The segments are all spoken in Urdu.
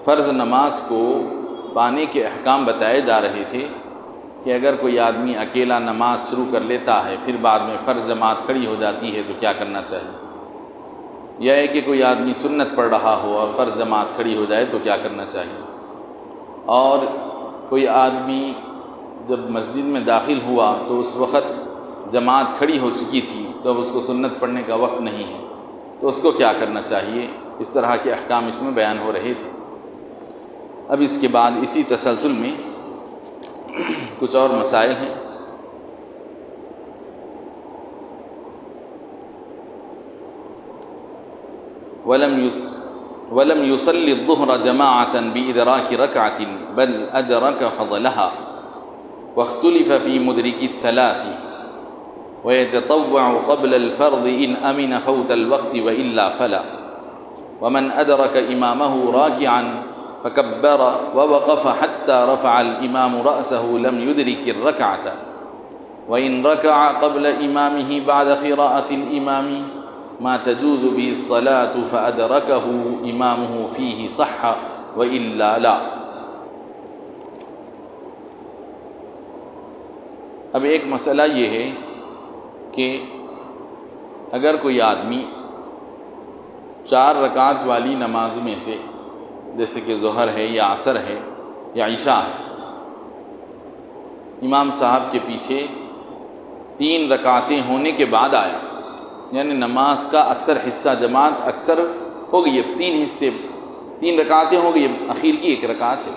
فرض نماز کو پانے کے احکام بتائے جا رہے تھے کہ اگر کوئی آدمی اکیلا نماز شروع کر لیتا ہے پھر بعد میں فرض جماعت کھڑی ہو جاتی ہے تو کیا کرنا چاہیے، یا ہے کہ کوئی آدمی سنت پڑھ رہا ہو اور فرض جماعت کھڑی ہو جائے تو کیا کرنا چاہیے، اور کوئی آدمی جب مسجد میں داخل ہوا تو اس وقت جماعت کھڑی ہو چکی تھی تو اب اس کو سنت پڑھنے کا وقت نہیں ہے تو اس کو کیا کرنا چاہیے، اس طرح کے احکام اس میں بیان ہو رہے تھے۔ اب اس کے بعد اسی تسلسل میں کچھ اور مسائل ہیں۔ وَلَمْ يُصَلِّ الظُّهْرَ جَمَاعَةً بِإِدْرَاكِ رَكْعَةٍ بَلْ أَدْرَكَ فَضْلَهَا وَاخْتُلِفَ فِي مُدْرِكِ الثَّلَاثِ وَيَتَطَوَّعُ قَبْلَ الْفَرْضِ إِنْ أَمِنَ فَوْتَ الْوَقْتِ وَإِلَّا فَلَا وَمَنْ أَدْرَكَ إِمَامَهُ رَاكِعًا فَكَبَّرَ وَوَقَفَ حَتَّى رَفَعَ الْإِمَامُ رَأْسَهُ لَمْ يُدْرِكِ الرَّكْعَةَ وَإِنْ رَكَعَ قَبْلَ إِمَامِهِ بَعْدَ قِرَاءَةِ الْإِمَامِ ما تجوز به الصلاة فأدركه إمامه فيه صح وإلا لا۔ اب ایک مسئلہ یہ ہے کہ اگر کوئی آدمی 4 رکعت والی نماز میں سے جیسے کہ ظہر ہے یا عصر ہے یا عشاء ہے، امام صاحب کے پیچھے 3 رکعتیں ہونے کے بعد آیا، یعنی نماز کا اکثر حصہ جماعت اکثر ہو گئی، اب 3 حصے 3 رکعتیں ہو گئی، اب اخیر کی 1 رکعت ہے،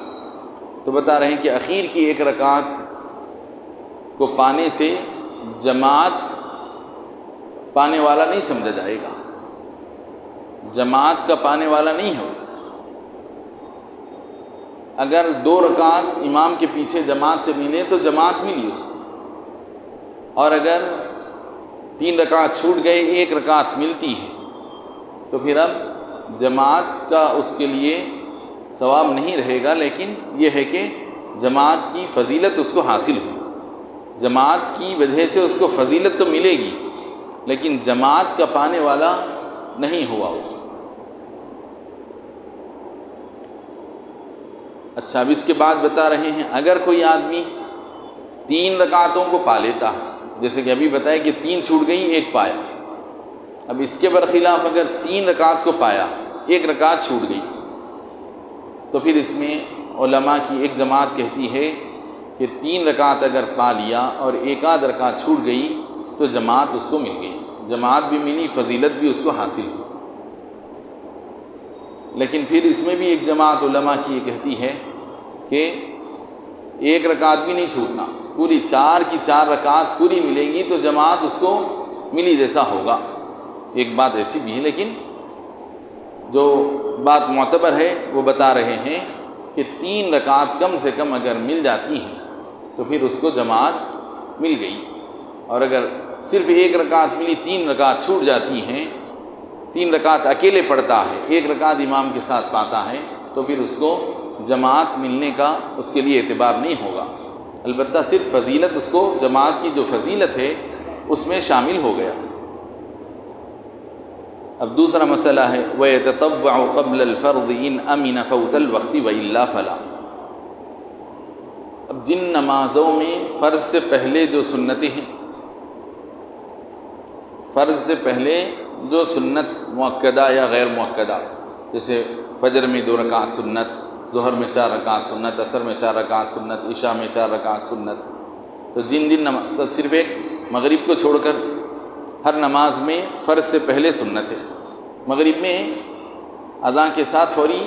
تو بتا رہے ہیں کہ اخیر کی 1 رکعت کو پانے سے جماعت پانے والا نہیں سمجھا جائے گا، جماعت کا پانے والا نہیں ہو۔ اگر 2 رکعت امام کے پیچھے جماعت سے ملے تو جماعت ملی اس کو، اور اگر 3 رکعت چھوٹ گئے 1 رکعت ملتی ہے تو پھر اب جماعت کا اس کے لیے ثواب نہیں رہے گا، لیکن یہ ہے کہ جماعت کی فضیلت اس کو حاصل ہوئی، جماعت کی وجہ سے اس کو فضیلت تو ملے گی لیکن جماعت کا پانے والا نہیں ہوا وہ۔ اچھا، اب اس کے بعد بتا رہے ہیں اگر کوئی آدمی 3 رکعتوں کو پا لیتا ہے، جیسے کہ ابھی بتایا کہ 3 چھوٹ گئی 1 پایا، اب اس کے برخلاف اگر 3 رکعت کو پایا 1 رکعت چھوٹ گئی تو پھر اس میں علماء کی ایک جماعت کہتی ہے کہ 3 رکعت اگر پا لیا اور 1 آدھ رکعت چھوٹ گئی تو جماعت اس کو مل گئی، جماعت بھی ملی فضیلت بھی اس کو حاصل ہوئی۔ لیکن پھر اس میں بھی ایک جماعت علماء کی یہ کہتی ہے کہ 1 رکعت بھی نہیں چھوٹنا، پوری 4 کی 4 رکعت پوری ملیں گی تو جماعت اس کو ملی جیسا ہوگا۔ ایک بات ایسی بھی ہے، لیکن جو بات معتبر ہے وہ بتا رہے ہیں کہ 3 رکعت کم سے کم اگر مل جاتی ہیں تو پھر اس کو جماعت مل گئی، اور اگر صرف 1 رکعت ملی 3 رکعت چھوٹ جاتی ہیں، 3 رکعت اکیلے پڑھتا ہے 1 رکعت امام کے ساتھ پاتا ہے تو پھر اس کو جماعت ملنے کا اس کے لیے اعتبار نہیں ہوگا، البتہ صرف فضیلت اس کو جماعت کی جو فضیلت ہے اس میں شامل ہو گیا۔ اب دوسرا مسئلہ ہے وَيَتَطَوَّعُ قَبْلَ الْفَرْضِ إِنْ أَمِنَ فَوْتَ الْوَقْتِ وَإِلَّا فَلَا۔ اب جن نمازوں میں فرض سے پہلے جو سنتیں ہیں، فرض سے پہلے جو سنت مؤکدہ یا غیر مؤکدہ، جیسے فجر میں 2 رکعت سنت، ظہر میں 4 رکعت سنت، عصر میں 4 رکعت سنت، عشاء میں 4 رکعت سنت، تو جن نماز صرف ایک مغرب کو چھوڑ کر ہر نماز میں فرض سے پہلے سنت ہے، مغرب میں اذان کے ساتھ فوری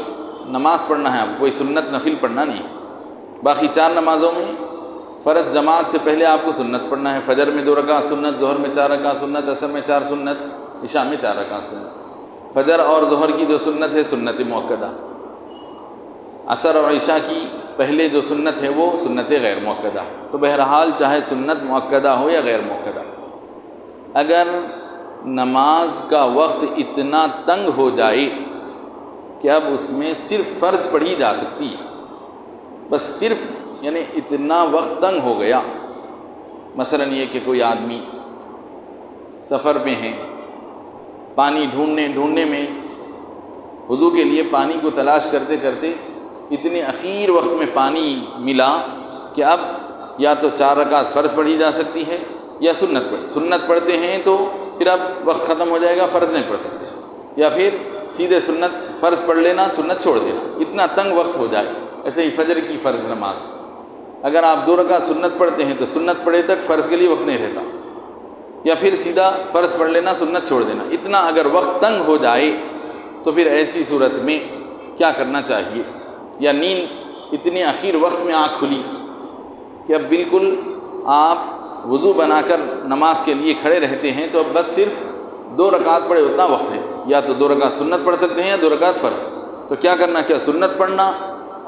نماز پڑھنا ہے، اب کوئی سنت نفل پڑھنا نہیں، باقی 4 نمازوں میں فرض جماعت سے پہلے آپ کو سنت پڑھنا ہے، فجر میں 2 رکعت سنت، ظہر میں 4 رکعت سنت، عصر میں 4 سنت، عشاء میں 4 رکعت سنت۔ فجر اور ظہر کی جو سنت ہے سنت مؤکدہ، عصر اور عشاء کی پہلے جو سنت ہے وہ سنت غیر مؤکدہ۔ تو بہرحال چاہے سنت مؤکدہ ہو یا غیر مؤکدہ، اگر نماز کا وقت اتنا تنگ ہو جائے کہ اب اس میں صرف فرض پڑھی جا سکتی ہے، بس صرف یعنی اتنا وقت تنگ ہو گیا، مثلا یہ کہ کوئی آدمی سفر میں ہے، پانی ڈھونڈنے میں وضو کے لیے پانی کو تلاش کرتے کرتے اتنے اخیر وقت میں پانی ملا کہ اب یا تو 4 رکعت فرض پڑھی جا سکتی ہے یا سنت پڑھتے ہیں تو پھر اب وقت ختم ہو جائے گا، فرض نہیں پڑھ سکتے، یا پھر سیدھے سنت فرض پڑھ لینا، سنت چھوڑ دینا، اتنا تنگ وقت ہو جائے۔ ایسے ہی فجر کی فرض نماز، اگر آپ 2 رکعت سنت پڑھتے ہیں تو سنت پڑھے تک فرض کے لیے وقت نہیں رہتا، یا پھر سیدھا فرض پڑھ لینا، سنت چھوڑ دینا۔ اتنا اگر وقت تنگ ہو جائے تو پھر ایسی صورت میں کیا کرنا چاہیے؟ یا نیند اتنے اخیر وقت میں آنکھ کھلی کہ اب بالکل آپ وضو بنا کر نماز کے لیے کھڑے رہتے ہیں، تو اب بس صرف 2 رکعت پڑھے اتنا وقت ہے، یا تو 2 رکعت سنت پڑھ سکتے ہیں یا 2 رکعت فرض۔ تو کیا کرنا؟ کیا سنت پڑھنا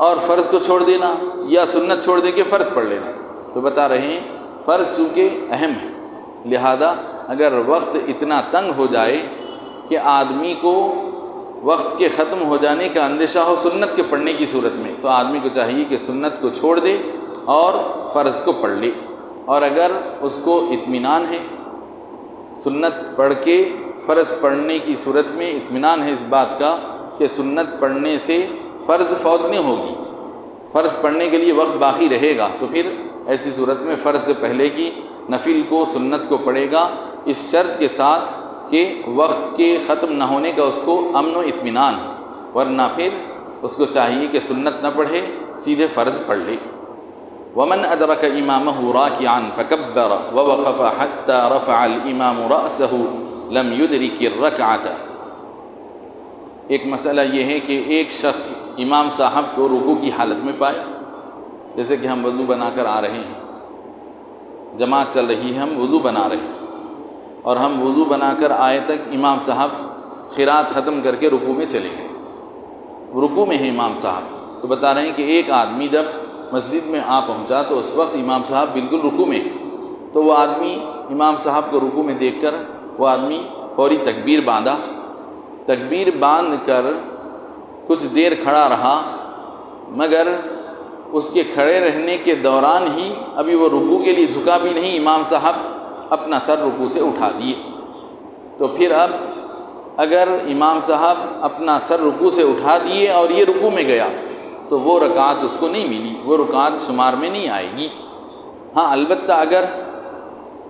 اور فرض کو چھوڑ دینا، یا سنت چھوڑ دے کے فرض پڑھ لینا؟ تو بتا رہے ہیں فرض چونکہ اہم ہے، لہذا اگر وقت اتنا تنگ ہو جائے کہ آدمی کو وقت کے ختم ہو جانے کا اندیشہ ہو سنت کے پڑھنے کی صورت میں، تو آدمی کو چاہیے کہ سنت کو چھوڑ دے اور فرض کو پڑھ لے۔ اور اگر اس کو اطمینان ہے، سنت پڑھ کے فرض پڑھنے کی صورت میں اطمینان ہے اس بات کا کہ سنت پڑھنے سے فرض فوت نہیں ہوگی، فرض پڑھنے کے لیے وقت باقی رہے گا، تو پھر ایسی صورت میں فرض سے پہلے کی نفل کو، سنت کو پڑھے گا، اس شرط کے ساتھ کہ وقت کے ختم نہ ہونے کا اس کو امن و اطمینان ہے، ورنہ پھر اس کو چاہیے کہ سنت نہ پڑھے، سیدھے فرض پڑھ لے۔ ومن ادرک امامہ راکعا فکبر ووقف حتی رفع الامام رأسہ لم یدرک الرکعۃ۔ ایک مسئلہ یہ ہے کہ ایک شخص امام صاحب کو رکوع کی حالت میں پائے، جیسے کہ ہم وضو بنا کر آ رہے ہیں، جماعت چل رہی ہے، ہم وضو بنا رہے ہیں، اور ہم وضو بنا کر آئے تک امام صاحب قرات ختم کر کے رکوع میں چلے گئے، رکوع میں ہے امام صاحب۔ تو بتا رہے ہیں کہ ایک آدمی جب مسجد میں آ پہنچا تو اس وقت امام صاحب بالکل رکوع میں، تو وہ آدمی امام صاحب کو رکوع میں دیکھ کر وہ آدمی فوری تکبیر باندھا، تکبیر باندھ کر کچھ دیر کھڑا رہا، مگر اس کے کھڑے رہنے کے دوران ہی ابھی وہ رکوع کے لیے جھکا بھی نہیں، امام صاحب اپنا سر رکوع سے اٹھا دیے۔ تو پھر اب اگر امام صاحب اپنا سر رکوع سے اٹھا دیے اور یہ رکوع میں گیا تو وہ رکعت اس کو نہیں ملی، وہ رکعت شمار میں نہیں آئے گی۔ ہاں البتہ اگر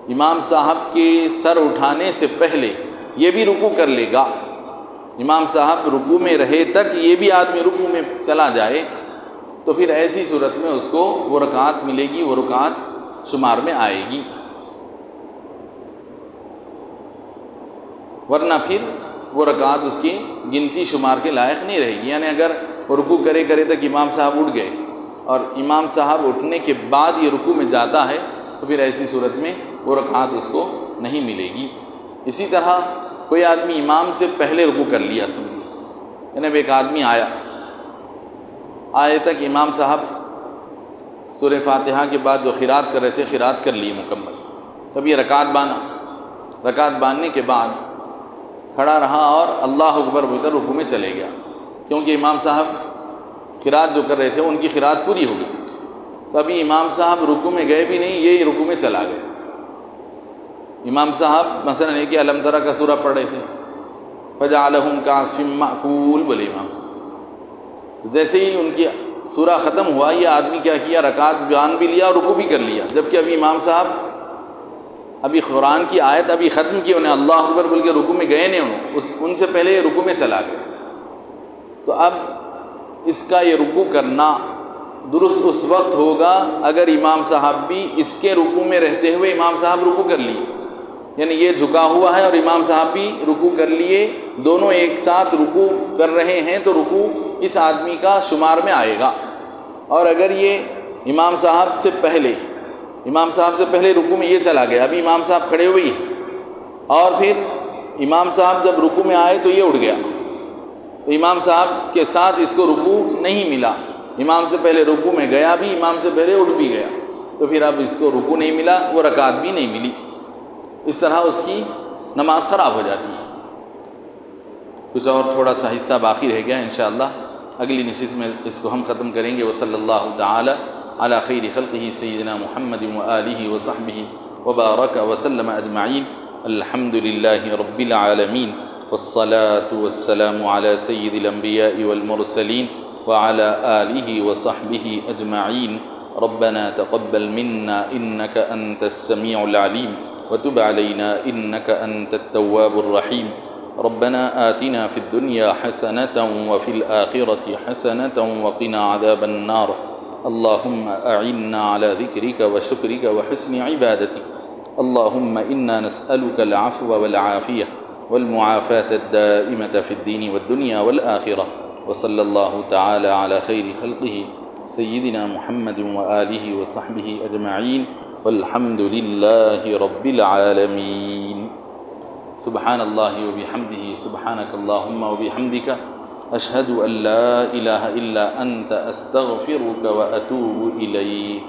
امام صاحب کے سر اٹھانے سے پہلے یہ بھی رکوع کر لے گا، امام صاحب رکوع میں رہے تک یہ بھی آدمی رکوع میں چلا جائے، تو پھر ایسی صورت میں اس کو وہ رکعت ملے گی، وہ رکعت شمار میں آئے گی، ورنہ پھر وہ رکعت اس کی گنتی شمار کے لائق نہیں رہے گی۔ یعنی اگر وہ رکوع کرے تک امام صاحب اٹھ گئے اور امام صاحب اٹھنے کے بعد یہ رکوع میں جاتا ہے تو پھر ایسی صورت میں وہ رکعت اس کو نہیں ملے گی۔ اسی طرح کوئی آدمی امام سے پہلے رکوع کر لیا، سمجھ، یعنی ایک آدمی آئے تک امام صاحب سورہ فاتحہ کے بعد جو قرات کر رہے تھے قرات کر لی مکمل، تب یہ رکعت باندھنے کے بعد کھڑا رہا اور اللہ اکبر بول کر رکوع میں چلے گیا، کیونکہ امام صاحب قرات جو کر رہے تھے ان کی قرات پوری ہو گئی، تو ابھی امام صاحب رکوع میں گئے بھی نہیں، یہ رکوع میں چلا گئے۔ امام صاحب مثلا یہ کہ الم ترى کا سورہ پڑھ رہے تھے، فجعلهم كعصف مأکول بولے امام صاحب، تو جیسے ہی ان کی سورہ ختم ہوا یہ آدمی کیا کیا، رکعت باندھ بھی لیا اور رکوع بھی کر لیا، جبکہ ابھی امام صاحب ابھی قرآن کی آیت ابھی ختم کی، انہیں اللہ اکبر بول کے رکوع میں گئے نہیں، ان سے پہلے یہ رکوع میں چلا گیا۔ تو اب اس کا یہ رکوع کرنا درست اس وقت ہوگا اگر امام صاحب بھی اس کے رکوع میں رہتے ہوئے امام صاحب رکوع کر لیے، یعنی یہ جھکا ہوا ہے اور امام صاحب بھی رکوع کر لیے، دونوں ایک ساتھ رکوع کر رہے ہیں تو رکوع اس آدمی کا شمار میں آئے گا۔ اور اگر یہ امام صاحب سے پہلے رکوع میں یہ چلا گیا، ابھی امام صاحب کھڑے ہوئے ہیں اور پھر امام صاحب جب رکوع میں آئے تو یہ اٹھ گیا، تو امام صاحب کے ساتھ اس کو رکوع نہیں ملا، امام سے پہلے رکوع میں گیا بھی، امام سے پہلے اٹھ بھی گیا، تو پھر اب اس کو رکوع نہیں ملا، وہ رکعت بھی نہیں ملی، اس طرح اس کی نماز خراب ہو جاتی ہے۔ کچھ اور تھوڑا سا حصہ باقی رہ گیا، انشاءاللہ اگلی نشست میں اس کو ہم ختم کریں گے۔ وصلی اللہ تعالی علی خیر خلقہ سیدنا محمد وآلہ وصحبہ وبارک وسلم اجمعین۔ الحمد للہ رب العالمین والصلاة والسلام علی سید الانبیاء والمرسلین وعلى آله وصحبه أجمعين. ربنا تقبل منا إنك أنت السميع العليم وتب علينا إنك أنت التواب الرحيم. ربنا آتنا في الدنيا حسنة وفي الآخرة حسنة وقنا عذاب النار. اللهم أعنا على ذكرك وشكرك وحسن عبادتك. اللهم إنا نسألك العفو والعافية والمعافاة الدائمة في الدين والدنيا والآخرة. وصلى الله تعالى على خير خلقه سيدنا محمد وآله وصحبه أجمعين والحمد لله رب العالمين. سبحان الله وبحمده سبحانك اللهم وبحمدك أشهد أن لا إله إلا أنت أستغفرك وأتوب إليك.